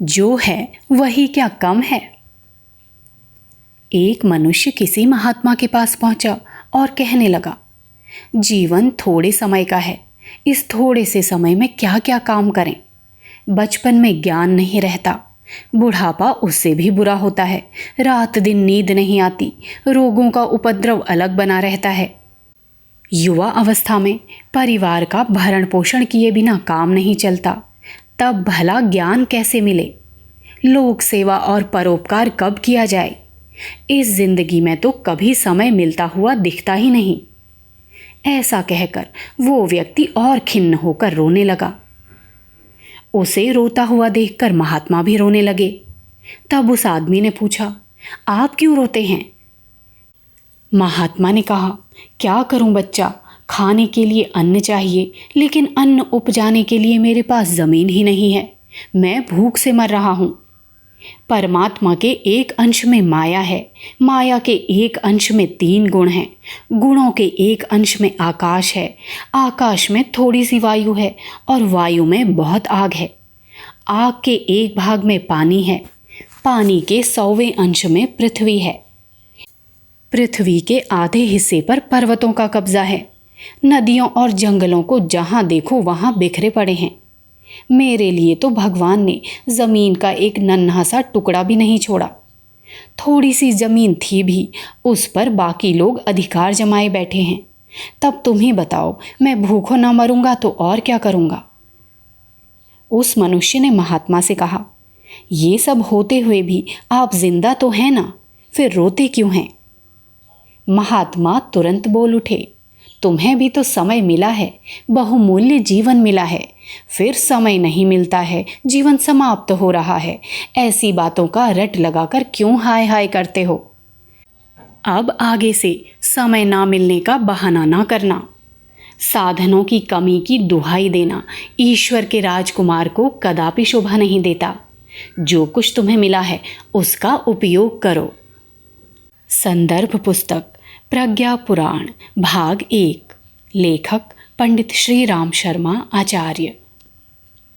जो है वही क्या कम है। एक मनुष्य किसी महात्मा के पास पहुंचा और कहने लगा, जीवन थोड़े समय का है, इस थोड़े से समय में क्या क्या काम करें। बचपन में ज्ञान नहीं रहता, बुढ़ापा उससे भी बुरा होता है, रात दिन नींद नहीं आती, रोगों का उपद्रव अलग बना रहता है। युवा अवस्था में परिवार का भरण पोषण किए बिना काम नहीं चलता, तब भला ज्ञान कैसे मिले। लोक सेवा और परोपकार कब किया जाए। इस जिंदगी में तो कभी समय मिलता हुआ दिखता ही नहीं। ऐसा कहकर वो व्यक्ति और खिन्न होकर रोने लगा। उसे रोता हुआ देखकर महात्मा भी रोने लगे। तब उस आदमी ने पूछा, आप क्यों रोते हैं। महात्मा ने कहा, क्या करूं बच्चा, खाने के लिए अन्न चाहिए, लेकिन अन्न उपजाने के लिए मेरे पास ज़मीन ही नहीं है। मैं भूख से मर रहा हूं। परमात्मा के एक अंश में माया है, माया के एक अंश में 3 गुण हैं, गुणों के एक अंश में आकाश है, आकाश में थोड़ी सी वायु है और वायु में बहुत आग है। आग के एक भाग में पानी है, पानी के 100वें अंश में पृथ्वी है। पृथ्वी के आधे हिस्से पर पर्वतों का कब्जा है। नदियों और जंगलों को जहाँ देखो वहाँ बिखरे पड़े हैं। मेरे लिए तो भगवान ने ज़मीन का एक नन्हा सा टुकड़ा भी नहीं छोड़ा। थोड़ी सी ज़मीन थी भी, उस पर बाकी लोग अधिकार जमाए बैठे हैं। तब तुम ही बताओ, मैं भूखों ना मरूंगा तो और क्या करूँगा। उस मनुष्य ने महात्मा से कहा, ये सब होते हुए भी आप जिंदा तो हैं ना, फिर रोते क्यों हैं। महात्मा तुरंत बोल उठे, तुम्हें भी तो समय मिला है, बहुमूल्य जीवन मिला है, फिर समय नहीं मिलता है, जीवन समाप्त हो रहा है। ऐसी बातों का रट लगाकर क्यों हाय हाय करते हो। अब आगे से समय ना मिलने का बहाना ना करना। साधनों की कमी की दुहाई देना ईश्वर के राजकुमार को कदापि शोभा नहीं देता। जो कुछ तुम्हें मिला है उसका उपयोग करो। संदर्भ पुस्तक प्रज्ञा पुराण भाग 1, लेखक पंडित श्री राम शर्मा आचार्य।